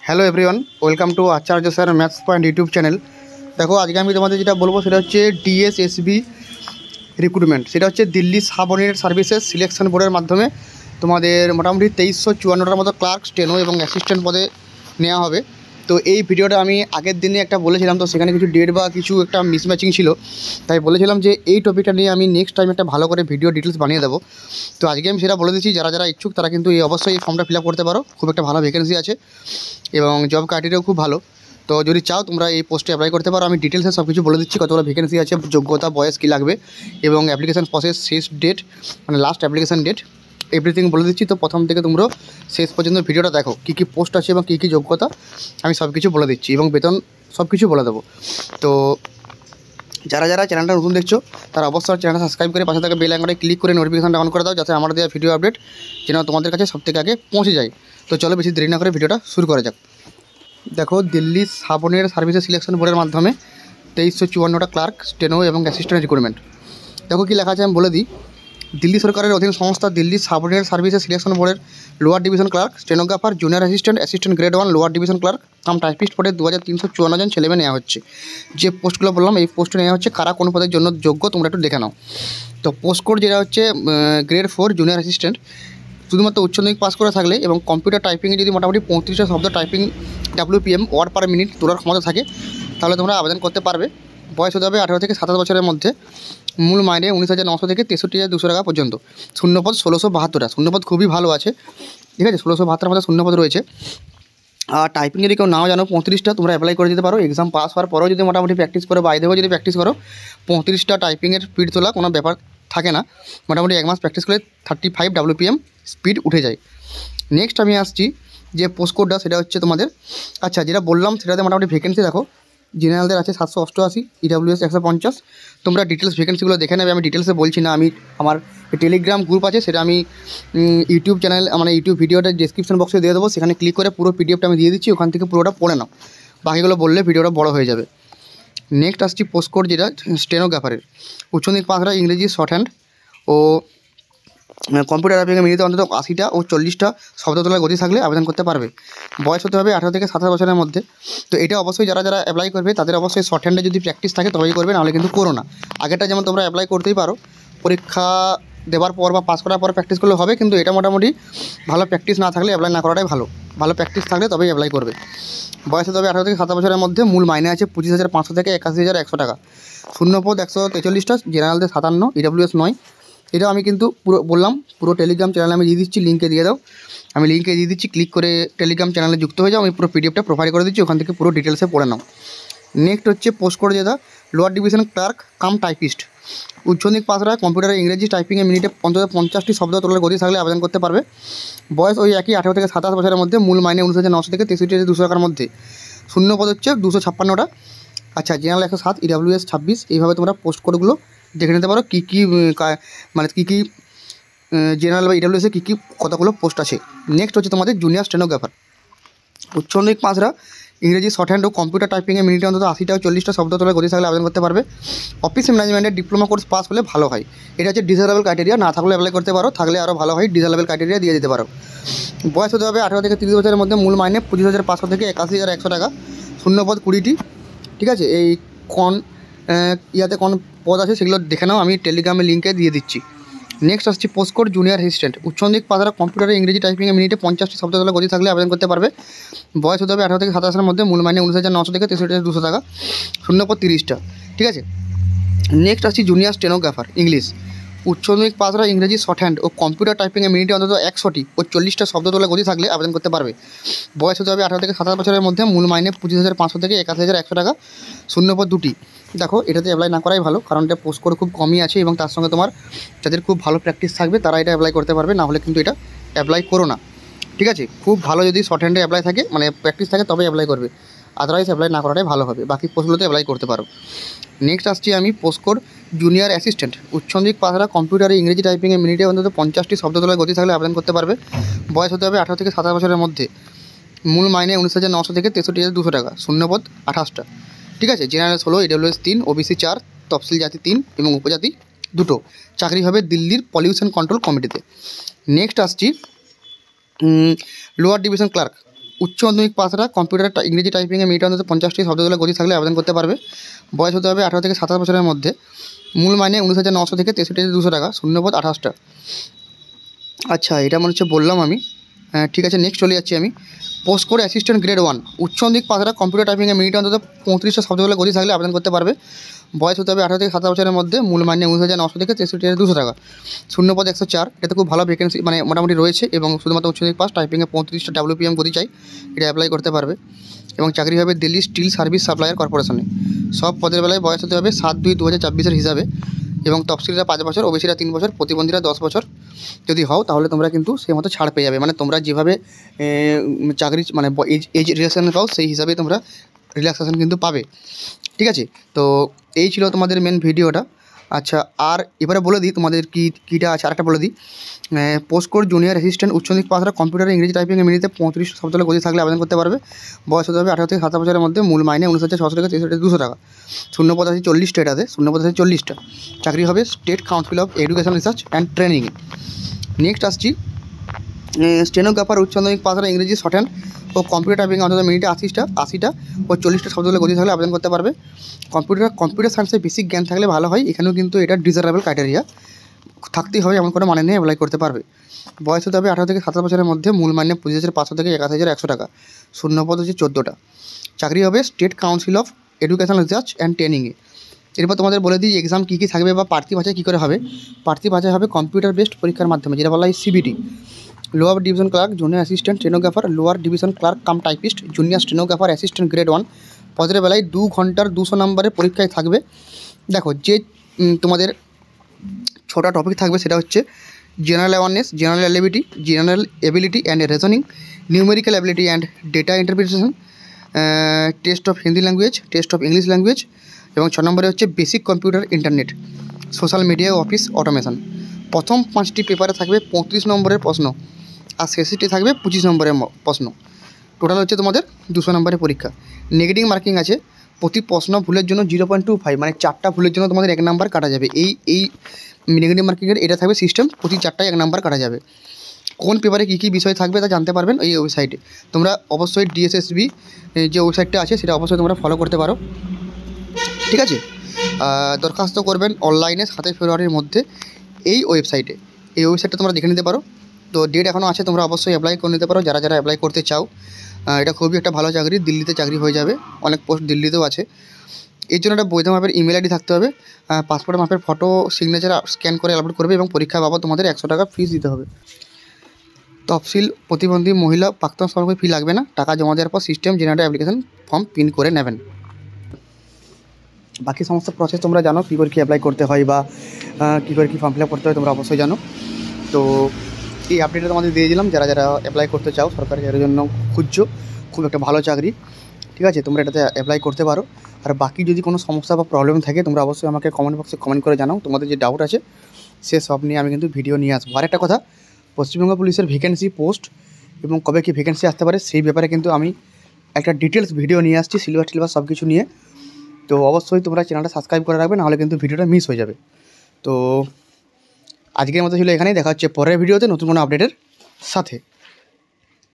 Hello everyone, welcome to Acharya sir maths point YouTube channel. দেখো, আজকে আমি তোমাদের যেটা বলবো সেটা হচ্ছে ডিএসএসবি রিক্রুটমেন্ট। সেটা হচ্ছে দিল্লি সাবঅর্ডিনেট সার্ভিসেস সিলেকশন বোর্ডের মাধ্যমে তোমাদের মোটামুটি 2354টার মতো ক্লার্ক, স্টেনো এবং অ্যাসিস্ট্যান্ট পদে নেওয়া হবে। তো এই ভিডিওটা আমি আগের দিনে একটা বলেছিলাম, তো সেখানে কিছু ডেট বা কিছু একটা মিসম্যাচিং ছিল, তাই বলেছিলাম যে এই টপিকটা নিয়ে আমি নেক্সট টাইম একটা ভালো করে ভিডিও ডিটেলস বানিয়ে দেবো। তো আজকে আমি সেটা বলে দিচ্ছি, যারা যারা ইচ্ছুক তারা কিন্তু অবশ্যই এই ফর্মটা ফিল আপ করতে পারো। খুব একটা ভালো ভ্যাকেন্সি আছে এবং জব ক্রাইটেরিয়াও খুব ভালো। তো যদি চাও তোমরা এই পোস্টে অ্যাপ্লাই করতে পারো। আমি ডিটেলসে সব কিছু বলে দিচ্ছি, কতগুলো ভ্যাকেন্সি আছে, যোগ্যতা, বয়স কী লাগবে এবং অ্যাপ্লিকেশান প্রসেস শেষ ডেট, মানে লাস্ট অ্যাপ্লিকেশান ডেট, এভরিথিং বলে দিচ্ছি। তো প্রথম থেকে তোমরা শেষ পর্যন্ত ভিডিওটা দেখো, কী কী পোস্ট আছে এবং কী কী যোগ্যতা আমি সব কিছু বলে দিচ্ছি এবং বেতন সব কিছু বলে দেবো। তো যারা যারা চ্যানেলটা নতুন দেখছো তারা অবশ্যই চ্যানেলটা সাবস্ক্রাইব করে পাশে থাকা বেল আইকনে ক্লিক করে নোটিফিকেশনটা অন করে দাও, যাতে আমার দেওয়া ভিডিও আপডেট যেন তোমাদের কাছে সবথেকে আগে পৌঁছে যায়। তো চলো বেশি দেরি না করে ভিডিওটা শুরু করা যাক। দেখো, দিল্লি সাবঅর্ডিনেট সার্ভিসেস সিলেকশন বোর্ডের মাধ্যমে 2354টা ক্লার্ক, স্টেনো এবং অ্যাসিস্ট্যান্ট রিক্রুটমেন্ট। দেখো কী লেখা আছে আমি বলে দিই। দিল্লি সরকারের অধীন সংস্থা দিল্লি সাবঅর্ডিনেট সার্ভিসেস সিলেকশন বোর্ডের lower division clerk, stenographer, junior assistant, assistant grade 1 lower division clerk cum typist পদে 2354 জন ছেলেমেয়ে নেওয়া হচ্ছে। যে পোস্টগুলো বললাম এই পোস্টে নেওয়া হচ্ছে। কারা কোন পদের জন্য যোগ্য তোমরা একটু দেখে নাও। তো পোস্ট কোড যেটা হচ্ছে গ্রেড 4 জুনিয়র অ্যাসিস্ট্যান্ট, শুধুমাত্র উচ্চ মাধ্যমিক পাস করা থাকলে এবং কম্পিউটার টাইপিংয়ে যদি মোটামুটি 35টা শব্দ typing WPM word per minute তোলার ক্ষমতা থাকে তাহলে তোমরা আবেদন করতে পারবে। বয়স হতে হবে 18 থেকে 27 বছরের মধ্যে। মূল মাইনে 19,900 থেকে 63,200 টাকা পর্যন্ত। শূন্যপদ 1672টা। শূন্যপদ খুবই ভালো আছে, ঠিক আছে। 1672 মধ্যে শূন্যপদ রয়েছে। আর টাইপিং যদি কেউ নাও জানো 35টা তোমরা অ্যাপ্লাই করে দিতে পারো। এক্সাম পাস হওয়ার পরেও যদি মোটামুটি প্র্যাকটিস করো, বাইরেও যদি প্র্যাকটিস করো, 35টা টাইপিংয়ের স্পিড তোলা কোনো ব্যাপার থাকে না। মোটামুটি 1 মাস প্র্যাকটিস করলে 35 WPM স্পিড উঠে যায়। নেক্সট আমি আসছি যে পোস্ট কোডটা, সেটা হচ্ছে তোমাদের, আচ্ছা যেটা বললাম সেটাতে মোটামুটি ভ্যাকেন্সি দেখো। জেনারেলদের আছে 788, EWS 150। তোমরা ডিটেলস ভ্যাকেন্সিগুলো দেখে নেবে, আমি ডিটেলসে বলছি না। আমি আমার টেলিগ্রাম গ্রুপ আছে, সেটা আমি ইউটিউব চ্যানেল মানে ইউটিউব ভিডিওটা ডেসক্রিপশন বক্সে দিয়ে দেবো। সেখানে ক্লিক করে পুরো PDFটা আমি দিয়ে দিচ্ছি, ওখান থেকে পুরোটা পড়ে নাও। বাকিগুলো বললে ভিডিওটা বড় হয়ে যাবে। নেক্সট আসছি পোস্ট কোড যেটা স্টেনোগ্রাফারের। উচ্চ মাধ্যমিক পাস, ইংরেজি শর্ট হ্যান্ড ও কম্পিউটার টাইপিংয়ে মিনিটে অন্তত 80টা ও 40টা শব্দ তোলার গতি থাকলে আবেদন করতে পারবে। বয়স হতে হবে 18 থেকে 27 বছরের মধ্যে। তো এটা অবশ্যই যারা যারা অ্যাপ্লাই করবে তাদের অবশ্যই শর্ট হ্যান্ডে যদি প্র্যাকটিস থাকে তবেই করবে, নাহলে কিন্তু করো না। আগেরটা যেমন তোমরা অ্যাপ্লাই করতেই পারো, পরীক্ষা দেওয়ার পর বা পাস করার পর প্র্যাকটিস করলে হবে, কিন্তু এটা মোটামুটি ভালো প্র্যাকটিস না থাকলে অ্যাপ্লাই না করাটাই ভালো। ভালো প্র্যাকটিস থাকলে তবেই অ্যাপ্লাই করবে। বয়স হতে হবে 18 থেকে 27 বছরের মধ্যে। মূল মাইনে আছে 25,500 থেকে 81,100 টাকা। শূন্যপদ 143টা, জেনারেলদের 57, EWS 9। এটা আমি কিন্তু পুরো বললাম, পুরো টেলিগ্রাম চ্যানেলে আমি দিয়ে দিচ্ছি, লিঙ্কে দিয়ে দাও। আমি লিঙ্কে দিয়ে দিচ্ছি, ক্লিক করে টেলিগ্রাম চ্যানেলে যুক্ত হয়ে যাও। আমি পুরো PDFটা প্রোভাইড করে দিচ্ছি, ওখান থেকে পুরো ডিটেলসে পড়ে নাও। নেক্সট হচ্ছে পোস্ট কোড যেটা lower division clerk cum typist. উচ্চ মাধ্যমিক পাসরা, কম্পিউটারে ইংরেজি টাইপিংয়ে মিনিটে অন্তত 50টি শব্দ তোলার গতি থাকলে আবেদন করতে পারবে। বয়স ওই একই 18 থেকে 27 বছরের মধ্যে। মূল মাইনে 19,900 থেকে 63,200 টাকার মধ্যে। শূন্যপদ হচ্ছে 256টা। আচ্ছা, জেনারেল 107, EWS 26। এইভাবে তোমরা পোস্ট কোডগুলো দেখে নিতে পারো, কী কী মানে কী কী জেনারেল বা EWSে কী কী কতগুলো পোস্ট আছে। নেক্সট হচ্ছে তোমাদের জুনিয়র স্টেনোগ্রাফার। উচ্চ মাধ্যমিক পাসরা, ইংরেজি শর্ট হ্যান্ড ও কম্পিউটার টাইপিংয়ে মিনিটে অন্তত 80টা ও 40টা শব্দ তোলার গতি থাকলে আবেদন করতে পারবে। অফিস ম্যানেজমেন্টের ডিপ্লোমা কোর্স পাস হলে ভালো হয়। এটা হচ্ছে ডিসেবল ক্রাইটেরিয়া, না থাকলে অ্যাপ্লাই করতে পারো, থাকলে আরও ভালো হয়। ডিসেবল ক্রাইটেরিয়া দিয়ে দিতে পারো। বয়স হতে হবে 18 থেকে 30 বছরের মধ্যে। মূল মাইনে 25,500 থেকে 81,100 টাকা। শূন্যপদ 20টি, ঠিক আছে। এই ইয়াতে কোন পদ আছে সেগুলো দেখে নাও, আমি টেলিগ্রামে লিঙ্কে দিয়ে দিচ্ছি। নেক্সট আসছি পোস্ট কোড জুনিয়র অ্যাসিস্ট্যান্ট। উচ্চ মাধ্যমিক পাসরা, কম্পিউটারে ইংরেজি টাইপিংয়ে মিনিটে 50টি শব্দ তোলার গতি থাকলে আবেদন করতে পারবে। বয়স হতে হবে 18 থেকে 27 মধ্যে। মূল মাইনে 19,900 থেকে 63,200 টাকা। শূন্যপদ 30টা, ঠিক আছে। নেক্সট আসছি জুনিয়র স্টেনোগ্রাফার ইংলিশ। উচ্চ মাধ্যমিক পাসরা, ইংরেজি শর্ট হ্যান্ড ও কম্পিউটার টাইপিংয়ে মিনিটে অন্তত 100টি ও 40টা শব্দ তোলার গতি থাকলে আবেদন করতে পারবে। বয়স হতে হবে 18 থেকে 27 বছরের মধ্যে। মূল মাইনে 25,500 থেকে 81,100 টাকা। শূন্যপদ 2টি। দেখো, এটাতে অ্যাপ্লাই না করাই ভালো, কারণ এটা পোস্ট কোড খুব কমই আছে এবং তার সঙ্গে তোমার যাদের খুব ভালো প্র্যাকটিস থাকবে তারা এটা অ্যাপ্লাই করতে পারবে, না হলে কিন্তু এটা অ্যাপ্লাই করো না, ঠিক আছে। খুব ভালো যদি শর্ট হ্যান্ডে অ্যাপ্লাই থাকে, মানে প্র্যাকটিস থাকে, তবে অ্যাপ্লাই করবে, আদারওয়াইজ অ্যাপ্লাই না করাটাই ভালো হবে। বাকি পোস্টগুলোতে অ্যাপ্লাই করতে পারো। নেক্সট আসছি আমি পোস্ট কোড জুনিয়র অ্যাসিস্ট্যান্ট। উচ্চ মাধ্যমিক পাসরা, কম্পিউটারে ইংরেজি টাইপিংয়ে মিনিটে অন্তত 50টি শব্দ তোলার গতি থাকলে আবেদন করতে পারবে। বয়স হতে হবে 18 থেকে 27 বছরের মধ্যে। মূল মাইনে 19,900 থেকে 63,200 টাকা। শূন্যপদ 28টা, ঠিক আছে। জেনারেল 16, EWS 3, OBC 4, তফসিল জাতি 3 এবং উপজাতি 2। চাকরি হবে দিল্লির পলিউশন কন্ট্রোল কমিটিতে। নেক্সট আসছি লোয়ার ডিভিশন ক্লার্ক। উচ্চ মাধ্যমিক পাসরা কম্পিউটার ইংরেজি টাইপিংয়ে মিনিটে অন্তত 50টি শব্দগুলো গতি থাকলে আবেদন করতে পারবে। বয়স হতে হবে 18 থেকে 27 বছরের মধ্যে। মূল মাইনে 19,900 থেকে 63,200 টাকা। শূন্যপদ 28টা। আচ্ছা, এটা মনে হচ্ছে বললাম আমি। ঠিক আছে, নেক্সট চলে যাচ্ছি আমি। পোস্ট কোড অ্যাসিস্ট্যান্ট গ্রেড 1 উচ্চ মাধ্যমিক পাসরা কম্পিউটার টাইপিংয়ে মিনিটে অন্তত 35টা শব্দগুলো গতি থাকলে আবেদন করতে পারবে। বয়স হতে হবে 18 থেকে 27 বছরের মধ্যে। মূল মাইনে 19,900 থেকে 63,200 টাকা। শূন্যপদ 104। এটাতে খুব ভালো ভ্যাকেন্সি মানে মোটামুটি রয়েছে এবং শুধুমাত্র উচ্চ মাধ্যমিক পাস, টাইপিংয়ে 35টা WPM গতি চাই, এটা অ্যাপ্লাই করতে পারবে। এবং চাকরি হবে দিল্লি স্টিল সার্ভিস সাপ্লায়ার কর্পোরেশনে। সব পদের বেলায় বয়স হতে হবে 7/2/2024 হিসাবে এবং তফসিলিরা 5 বছর, ওবিসিরা 3 বছর, প্রতিবন্ধীরা 10 বছর যদি হও তাহলে তোমরা কিন্তু সেই মতো ছাড় পেয়ে যাবে। মানে তোমরা যেভাবে চাকরি মানে এজ রিল্যাক্সেশন পাও সেই হিসাবে তোমরা রিল্যাক্সেশন কিন্তু পাবে। ঠিক আছে, তো এই ছিল তোমাদের মেন ভিডিওটা। আচ্ছা, আর এবারে বলে দিই তোমাদের কীটা আছে, আরেকটা বলে দিই। পোস্ট কোড জুনিয়র অ্যাসিস্ট্যান্ট উচ্চ মাধ্যমিক পাসরা কম্পিউটার ইংরেজি টাইপিংয়ে মিনিটে 35 শব্দগুলো গতি থাকলে আবেদন করতে পারবে। বয়স হতে হবে 18 থেকে 27 বছরের মধ্যে। মূল মাইনে 19,600 থেকে 63,200 টাকা। শূন্যপদ আছে 40টা, এটাতে শূন্যপদ আছে 40টা। চাকরি হবে state council of education research and ট্রেনিংয়ে। নেক্সট আসছি, স্টেনোগ্রাফার উচ্চ মাধ্যমিক পাসরা ইংরেজি শর্ট হ্যান্ড ও কম্পিউটার টাইপিং অন্তত মিনিটে 80টা ও 40টা শব্দগুলো গতি থাকলে আবেদন করতে পারবে। কম্পিউটার সায়েন্সে বেসিক জ্ঞান থাকলে ভালো হয়। এখানেও কিন্তু এটা ডিজারেবল ক্রাইটেরিয়া, থাকতেই হবে এমন কোনো মানে নেই, অ্যাপ্লাই করতে পারবে। বয়স হতে হবে 18 থেকে 27 বছরের মধ্যে। মূল মাইনে 25,500 থেকে 21,100 টাকা। শূন্যপদ হচ্ছে 14টা। চাকরি হবে state council of education research and ট্রেনিংয়ে। এরপর তোমাদের বলে দিই এক্সাম কী কী থাকবে বা প্রার্থী বাছাই কী করে হবে। প্রার্থী বাছাই হবে কম্পিউটার বেসড পরীক্ষার মাধ্যমে, যেটা বলা হয় CBT। Lower division clerk, junior assistant stenographer, lower division clerk cum typist, junior stenographer assistant grade 1 পদের বেলায় 2 ঘন্টার 200 নম্বরের পরীক্ষায় থাকবে। দেখো, যে তোমাদের 6টা টপিক থাকবে সেটা হচ্ছে general awareness, general ability and reasoning, numerical ability and data interpretation, test of Hindi language, test of English language এবং 6 নম্বরে হচ্ছে basic computer internet, social media office automation. প্রথম 5টি পেপারে থাকবে 35 নম্বরের প্রশ্ন আর শেষটি থাকবে 25 নম্বরের প্রশ্ন। টোটাল হচ্ছে তোমাদের 200 নম্বরের পরীক্ষা। নেগেটিভ মার্কিং আছে প্রতি প্রশ্ন ভুলের জন্য 0.25, মানে 4টা ভুলের জন্য তোমাদের 1 নাম্বার কাটা যাবে। এই নেগেটিভ মার্কিংয়ের এটা থাকবে সিস্টেম, প্রতি 4টায় 1 নাম্বার কাটা যাবে। কোন পেপারে কী কী বিষয় থাকবে তা জানতে পারবেন এই ওয়েবসাইটে। তোমরা অবশ্যই DSSB যে ওয়েবসাইটটা আছে সেটা অবশ্যই তোমরা ফলো করতে পারো। ঠিক আছে, দরখাস্ত করবেন অনলাইনে 7 ফেব্রুয়ারির মধ্যে এই ওয়েবসাইটটা তোমরা দেখে নিতে পারো। তো ডেট এখনও আছে, তোমরা অবশ্যই অ্যাপ্লাই করে নিতে পারো যারা অ্যাপ্লাই করতে চাও। এটা খুবই একটা ভালো চাকরি, দিল্লিতে চাকরি হয়ে যাবে, অনেক পোস্ট দিল্লিতেও আছে। এর জন্য একটা বৈধ মাপের ইমেল আইডি থাকতে হবে, পাসপোর্ট মাপের ফটো সিগনেচার স্ক্যান করে আপলোড করবে এবং পরীক্ষা বাবদ তোমাদের 100 টাকা ফিস দিতে হবে। তফসিল প্রতিবন্ধী মহিলা প্রাক্তন সরকারি ফি লাগবে না। টাকা জমা দেওয়ার পর system generate application form print করে নেবেন। বাকি সমস্ত প্রসেস তোমরা জানো, কী করে কী অ্যাপ্লাই করতে হয় বা কী করে কী ফর্ম ফিল আপ করতে হয় তোমরা অবশ্যই জানো। তো এই আপডেটটা তোমাদের দিয়ে দিলাম, যারা অ্যাপ্লাই করতে চাও, সরকারি চাকরির জন্য খুঁজছো, খুব একটা ভালো চাকরি। ঠিক আছে, তোমরা এটাতে অ্যাপ্লাই করতে পারো। আর বাকি যদি কোনো সমস্যা বা প্রবলেম থাকে তোমরা অবশ্যই আমাকে কমেন্ট বক্সে কমেন্ট করে জানাও। তোমাদের যে ডাউট আছে সে সব নিয়ে আমি কিন্তু ভিডিও নিয়ে আসবো। আর একটা কথা, পশ্চিমবঙ্গ পুলিশের ভ্যাকেন্সি পোস্ট এবং কবে কী ভ্যাকেন্সি আসতে পারে সেই ব্যাপারে কিন্তু আমি একটা ডিটেলস ভিডিও নিয়ে আসছি, সিলেবাস সব কিছু নিয়ে। তো অবশ্যই তোমরা চ্যানেলটা সাবস্ক্রাইব করে রাখবে, নাহলে কিন্তু ভিডিওটা মিস হয়ে যাবে। তো আজকের মতো ছিল এখানেই, দেখা হচ্ছে পরের ভিডিওতে নতুন কোনো আপডেটের সাথে।